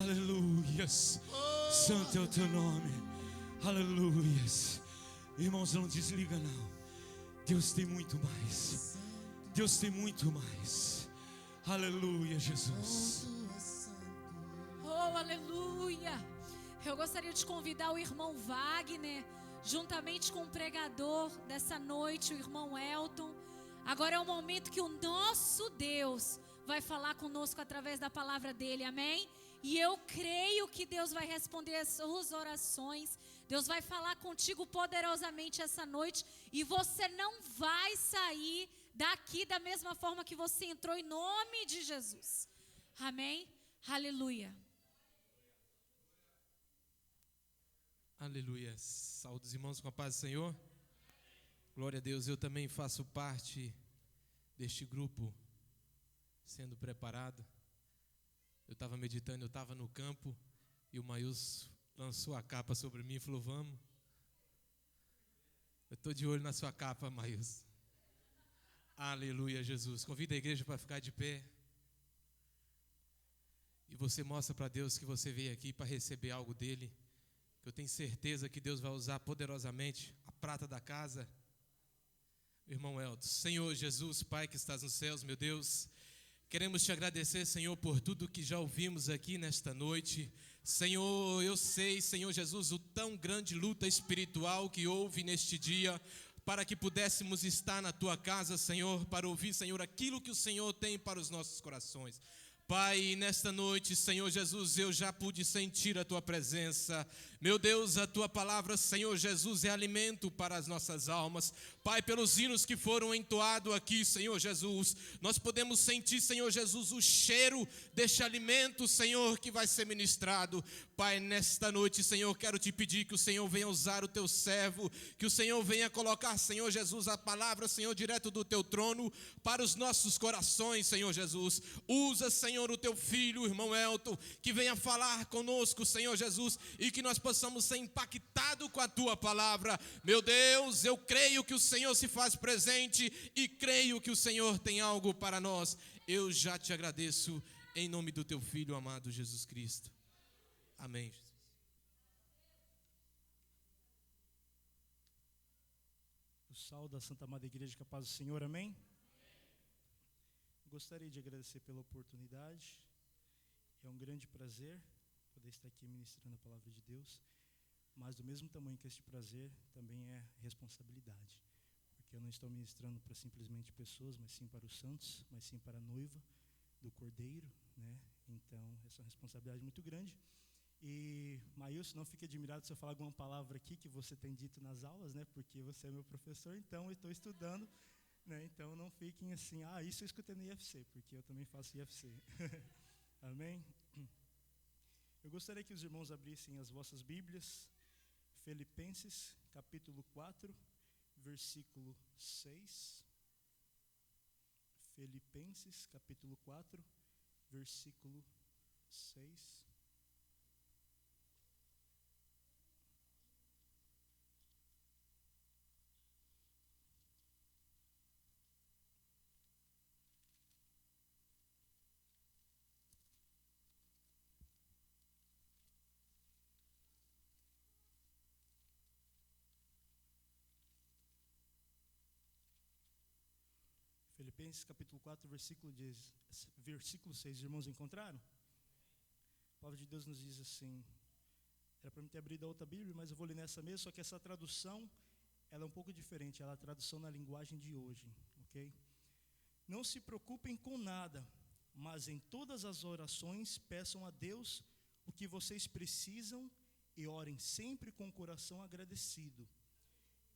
Aleluias, santo é o teu nome, aleluias. Irmãos, não desliga não, Deus tem muito mais, Deus tem muito mais, aleluia, Jesus. Oh, aleluia. Eu gostaria de convidar o irmão Wagner, juntamente com o pregador dessa noite, o irmão Elton. Agora é o momento que o nosso Deus vai falar conosco através da palavra dele, amém? E eu creio que Deus vai responder as suas orações. Deus vai falar contigo poderosamente essa noite. E você não vai sair daqui da mesma forma que você entrou, em nome de Jesus. Amém? Aleluia. Aleluia. Saúde os irmãos com a paz do Senhor. Glória a Deus. Eu também faço parte deste grupo sendo preparado. Eu estava meditando, eu estava no campo e o Maius lançou a capa sobre mim e falou: vamos. Eu estou de olho na sua capa, Maius. Aleluia, Jesus. Convida a igreja para ficar de pé. E você mostra para Deus que você veio aqui para receber algo dele. Que eu tenho certeza que Deus vai usar poderosamente a prata da casa. Irmão Elton, Senhor Jesus, Pai que estás nos céus, meu Deus, queremos te agradecer, Senhor, por tudo que já ouvimos aqui nesta noite. Senhor, eu sei, Senhor Jesus, o tão grande luta espiritual que houve neste dia, para que pudéssemos estar na tua casa, Senhor, para ouvir, Senhor, aquilo que o Senhor tem para os nossos corações. Pai, nesta noite, Senhor Jesus, eu já pude sentir a tua presença. Meu Deus, a tua palavra, Senhor Jesus, é alimento para as nossas almas. Pai, pelos hinos que foram entoados aqui, Senhor Jesus, nós podemos sentir, Senhor Jesus, o cheiro deste alimento, Senhor, que vai ser ministrado. Pai, nesta noite, Senhor, quero te pedir que o Senhor venha usar o teu servo, que o Senhor venha colocar, Senhor Jesus, a palavra, Senhor, direto do teu trono para os nossos corações, Senhor Jesus. Usa, Senhor, o teu filho, o irmão Elton, que venha falar conosco, Senhor Jesus, e que nós possamos ser impactados com a tua palavra. Meu Deus, eu creio que o Senhor se faz presente e creio que o Senhor tem algo para nós. Eu já te agradeço em nome do teu filho amado Jesus Cristo. Amém. O sal da Santa Amada Igreja, que a paz do Senhor, amém? Gostaria de agradecer pela oportunidade. É um grande prazer poder estar aqui ministrando a palavra de Deus, mas do mesmo tamanho que este prazer, também é responsabilidade, porque eu não estou ministrando para simplesmente pessoas, mas sim para os santos, mas sim para a noiva do Cordeiro, né? Então, essa é uma responsabilidade muito grande. E, Maílson, não fique admirado se eu falar alguma palavra aqui que você tem dito nas aulas, né? Porque você é meu professor, então eu estou estudando, né? Então não fiquem assim, isso eu escutei no IFC, porque eu também faço IFC. Amém? Eu gostaria que os irmãos abrissem as vossas Bíblias, Filipenses, capítulo 4, versículo 6. Filipenses, capítulo 4, versículo 6. Filipenses capítulo 4, versículo 6, irmãos encontraram? A palavra de Deus nos diz assim, era para me ter abrido a outra Bíblia, mas eu vou ler nessa mesma, só que essa tradução, ela é um pouco diferente, ela é a tradução na linguagem de hoje, ok? Não se preocupem com nada, mas em todas as orações peçam a Deus o que vocês precisam e orem sempre com o coração agradecido.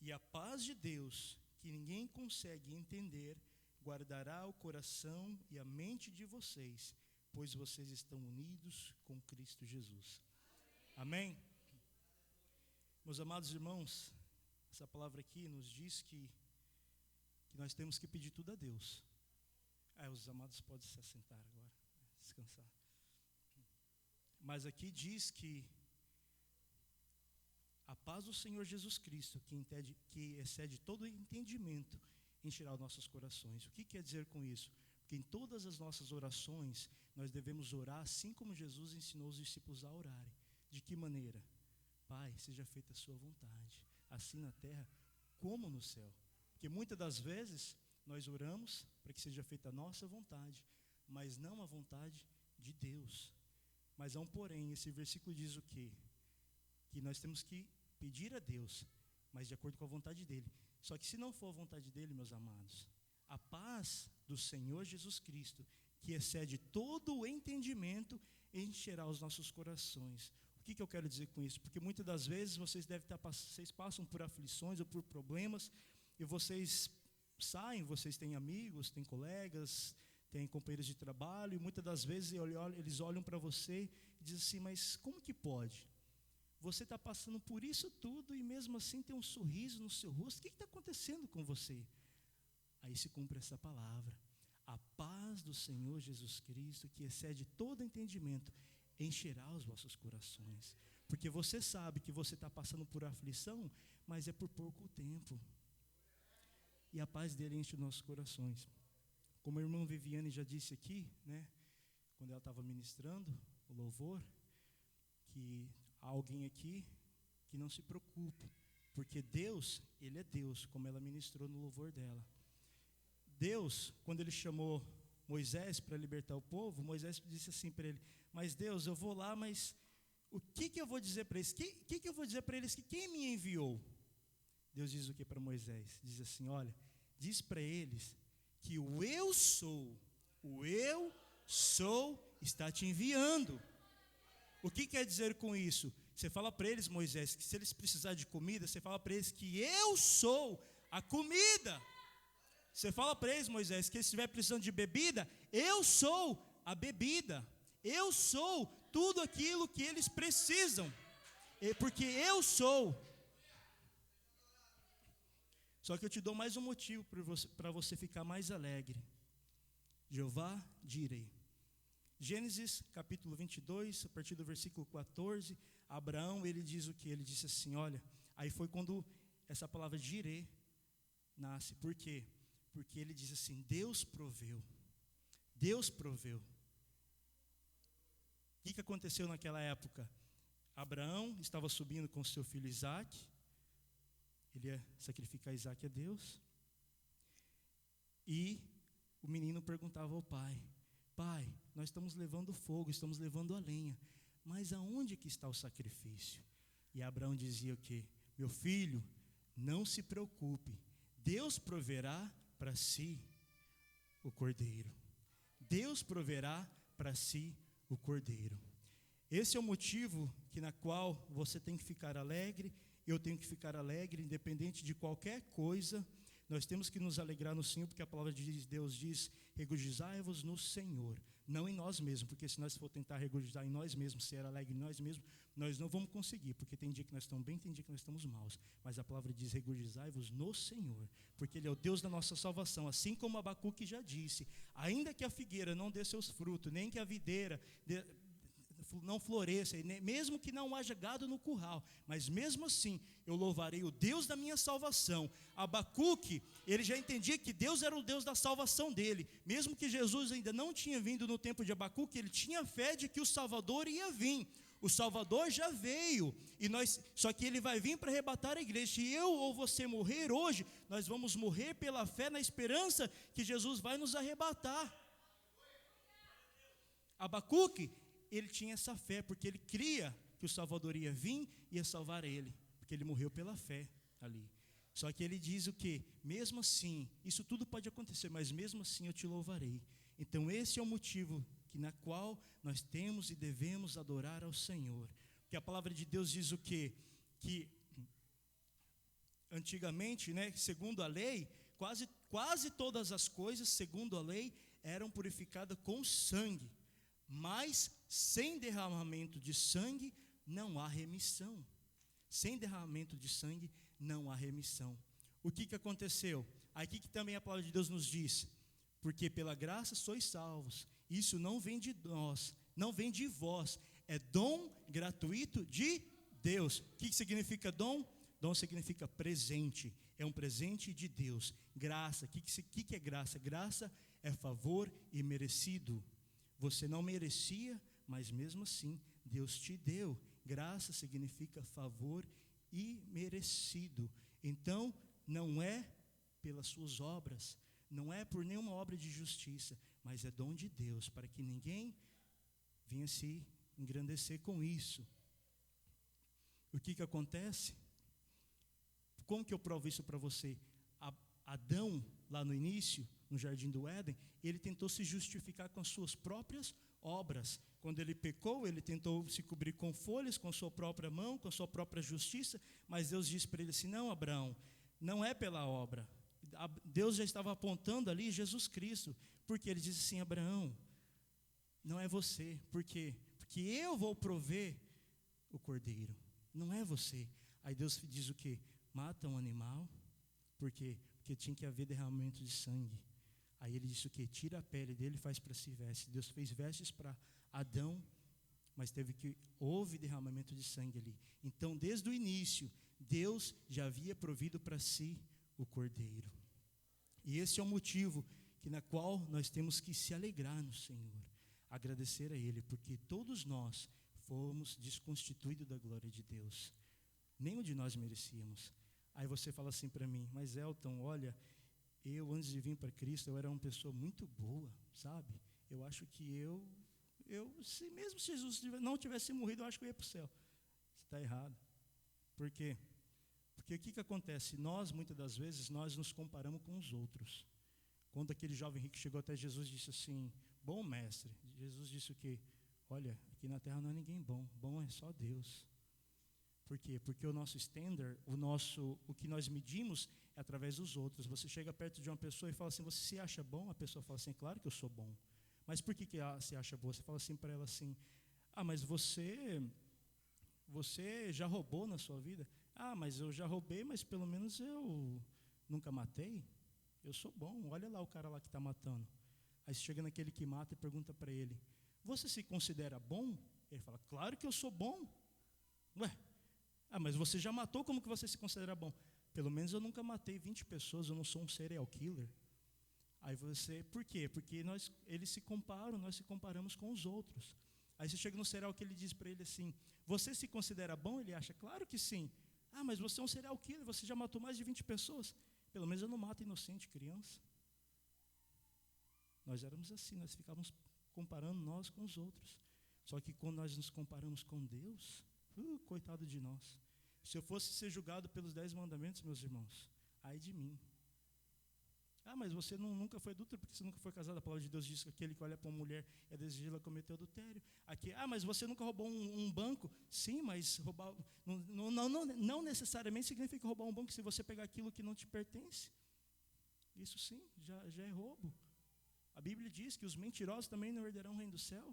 E a paz de Deus, que ninguém consegue entender, guardará o coração e a mente de vocês, pois vocês estão unidos com Cristo Jesus. Amém? Meus amados irmãos, essa palavra aqui nos diz que nós temos que pedir tudo a Deus. Os amados podem se assentar agora, descansar. Mas aqui diz que a paz do Senhor Jesus Cristo, que excede todo o entendimento, encherá os nossos corações. O que quer dizer com isso? Porque em todas as nossas orações, nós devemos orar assim como Jesus ensinou os discípulos a orarem. De que maneira? Pai, seja feita a sua vontade, assim na terra como no céu. Porque muitas das vezes nós oramos para que seja feita a nossa vontade, mas não a vontade de Deus. Mas há um porém, esse versículo diz o quê? Que nós temos que pedir a Deus, mas de acordo com a vontade dele. Só que se não for a vontade dele, meus amados, a paz do Senhor Jesus Cristo, que excede todo o entendimento, encherá os nossos corações. O que eu quero dizer com isso? Porque muitas das vezes vocês passam por aflições ou por problemas, e vocês saem, vocês têm amigos, têm colegas, têm companheiros de trabalho, e muitas das vezes eles olham para você e dizem assim, mas como que pode? Você está passando por isso tudo e mesmo assim tem um sorriso no seu rosto, o que está acontecendo com você? Aí se cumpre essa palavra, a paz do Senhor Jesus Cristo, que excede todo entendimento, encherá os vossos corações, porque você sabe que você está passando por aflição, mas é por pouco tempo, e a paz dele enche os nossos corações. Como a irmã Viviane já disse aqui, né, quando ela estava ministrando o louvor, que há alguém aqui que não se preocupe, porque Deus, Ele é Deus, como ela ministrou no louvor dela. Deus, quando Ele chamou Moisés para libertar o povo, Moisés disse assim para ele, mas Deus, eu vou lá, mas o que eu vou dizer para eles? O que eu vou dizer para eles que quem me enviou? Deus diz o que para Moisés? Diz assim, olha, diz para eles que o eu sou está te enviando. O que quer dizer com isso? Você fala para eles, Moisés, que se eles precisarem de comida, você fala para eles que eu sou a comida. Você fala para eles, Moisés, que se estiver precisando de bebida, eu sou a bebida. Eu sou tudo aquilo que eles precisam. Porque eu sou. Só que eu te dou mais um motivo para você ficar mais alegre. Jeová Jireh. Gênesis capítulo 22, a partir do versículo 14, Abraão, ele diz o que? Ele disse assim, olha, aí foi quando essa palavra Jireh nasce. Por quê? Porque ele diz assim, Deus proveu. Deus proveu. O que aconteceu naquela época? Abraão estava subindo com seu filho Isaque. Ele ia sacrificar Isaque a Deus. E o menino perguntava ao pai, pai, nós estamos levando fogo, estamos levando a lenha, mas aonde que está o sacrifício? E Abraão dizia o quê? Meu filho, não se preocupe, Deus proverá para si o cordeiro. Deus proverá para si o cordeiro. Esse é o motivo na qual você tem que ficar alegre, eu tenho que ficar alegre, independente de qualquer coisa. Nós temos que nos alegrar no Senhor, porque a palavra de Deus diz, regozijai-vos no Senhor, não em nós mesmos, porque se nós for tentar regozijar em nós mesmos, ser alegre em nós mesmos, nós não vamos conseguir, porque tem dia que nós estamos bem, tem dia que nós estamos maus, mas a palavra diz, regozijai-vos no Senhor, porque Ele é o Deus da nossa salvação, assim como Abacuque já disse, ainda que a figueira não dê seus frutos, nem que a videira não floresça, mesmo que não haja gado no curral, mas mesmo assim eu louvarei o Deus da minha salvação. Abacuque, ele já entendia que Deus era o Deus da salvação dele, mesmo que Jesus ainda não tinha vindo no tempo de Abacuque, ele tinha fé de que o Salvador ia vir. O Salvador já veio, só que ele vai vir para arrebatar a igreja. Se eu ou você morrer hoje, nós vamos morrer pela fé, na esperança que Jesus vai nos arrebatar. Abacuque, ele tinha essa fé, porque ele cria que o Salvador ia vir e ia salvar ele, porque ele morreu pela fé ali. Só que ele diz o quê? Mesmo assim, isso tudo pode acontecer, mas mesmo assim eu te louvarei. Então esse é o motivo na qual nós temos e devemos adorar ao Senhor. Porque a palavra de Deus diz o quê? Que antigamente, segundo a lei, quase todas as coisas, segundo a lei, eram purificadas com sangue. Mas sem derramamento de sangue não há remissão. Sem derramamento de sangue não há remissão. O que aconteceu? Aqui que também a palavra de Deus nos diz, porque pela graça sois salvos. Isso não vem de nós, não vem de vós, é dom gratuito de Deus. O que significa dom? Dom significa presente, é um presente de Deus. Graça, o que é graça? Graça é favor imerecido. Você não merecia, mas mesmo assim Deus te deu. Graça significa favor imerecido. Então, não é pelas suas obras, não é por nenhuma obra de justiça, mas é dom de Deus, para que ninguém venha se engrandecer com isso. O que acontece? Como que eu provo isso para você? Adão, lá no início, no jardim do Éden, ele tentou se justificar com as suas próprias obras. Quando ele pecou, ele tentou se cobrir com folhas, com a sua própria mão, com a sua própria justiça, mas Deus disse para ele assim: não, Abraão, não é pela obra. Deus já estava apontando ali Jesus Cristo, porque ele disse assim: Abraão, não é você, por quê? Porque eu vou prover o cordeiro, não é você. Aí Deus diz o quê? Mata um animal, por quê? Porque tinha que haver derramamento de sangue. Aí ele disse o quê? Tira a pele dele e faz para si vestes. Deus fez vestes para Adão, mas houve derramamento de sangue ali. Então, desde o início, Deus já havia provido para si o cordeiro. E esse é o motivo na qual nós temos que se alegrar no Senhor, agradecer a Ele, porque todos nós fomos desconstituídos da glória de Deus. Nenhum de nós merecíamos. Aí você fala assim para mim: mas Elton, olha, eu antes de vir para Cristo, eu era uma pessoa muito boa, sabe? Eu acho que se mesmo se Jesus não tivesse morrido, eu acho que eu ia para o céu. Você está errado. Por quê? Porque o que acontece? Nós, muitas das vezes, nós nos comparamos com os outros. Quando aquele jovem rico chegou até Jesus e disse assim: bom mestre, Jesus disse o quê? Olha, aqui na terra não há ninguém bom, bom é só Deus. Por quê? Porque o nosso standard, o que nós medimos é através dos outros. Você chega perto de uma pessoa e fala assim: você se acha bom? A pessoa fala assim: claro que eu sou bom. Mas por que se acha boa? Você fala assim para ela assim: mas você já roubou na sua vida? Mas eu já roubei, mas pelo menos eu nunca matei. Eu sou bom, olha lá o cara lá que está matando. Aí você chega naquele que mata e pergunta para ele: você se considera bom? Ele fala: claro que eu sou bom. Ué, mas você já matou, como que você se considera bom? Pelo menos eu nunca matei 20 pessoas, eu não sou um serial killer. Aí por quê? Porque eles se comparam, nós se comparamos com os outros. Aí você chega no serial que ele diz para ele assim: você se considera bom? Ele acha: claro que sim. Mas você é um serial killer, você já matou mais de 20 pessoas. Pelo menos eu não mato inocente criança. Nós éramos assim, nós ficávamos comparando nós com os outros. Só que quando nós nos comparamos com Deus, coitado de nós. Se eu fosse ser julgado pelos 10 mandamentos, meus irmãos, ai de mim. Mas você nunca foi adúltero porque você nunca foi casado. A palavra de Deus diz que aquele que olha para uma mulher é desejá-la cometeu adultério. Aqui, mas você nunca roubou um banco? Sim, mas roubar não necessariamente significa roubar um banco se você pegar aquilo que não te pertence. Isso sim, já é roubo. A Bíblia diz que os mentirosos também não herdarão o reino do céu.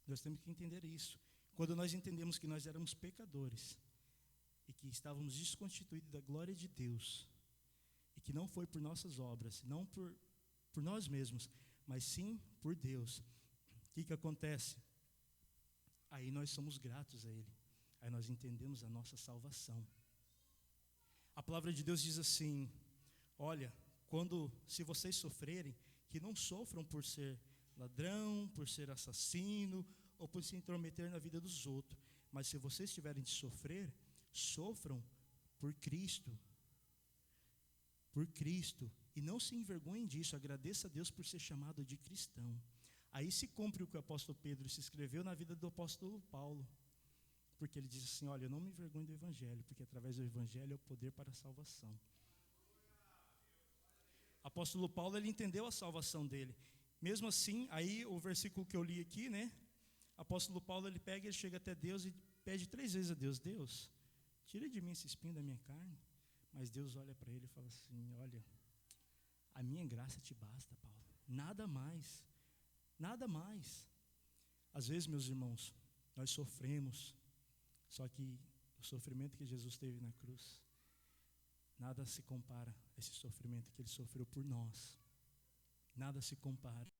Nós temos que entender isso. Quando nós entendemos que nós éramos pecadores e que estávamos desconstituídos da glória de Deus, e que não foi por nossas obras, não por nós mesmos, mas sim por Deus, o que acontece? Aí nós somos gratos a Ele, aí nós entendemos a nossa salvação. A palavra de Deus diz assim: olha, se vocês sofrerem, que não sofram por ser ladrão, por ser assassino, ou por se intrometer na vida dos outros, mas se vocês tiverem de sofrer, sofram por Cristo. Por Cristo, e não se envergonhem disso, agradeça a Deus por ser chamado de cristão. Aí se cumpre o que o apóstolo Pedro se escreveu na vida do apóstolo Paulo, porque ele diz assim: olha, eu não me envergonho do evangelho, porque através do evangelho é o poder para a salvação. O apóstolo Paulo, ele entendeu a salvação dele. Mesmo assim, aí o versículo que eu li aqui, né? O apóstolo Paulo, ele chega até Deus e pede 3 vezes a Deus: Deus, tira de mim esse espinho da minha carne. Mas Deus olha para ele e fala assim: olha, a minha graça te basta, Paulo, nada mais, nada mais. Às vezes, meus irmãos, nós sofremos, só que o sofrimento que Jesus teve na cruz, nada se compara a esse sofrimento que Ele sofreu por nós, nada se compara.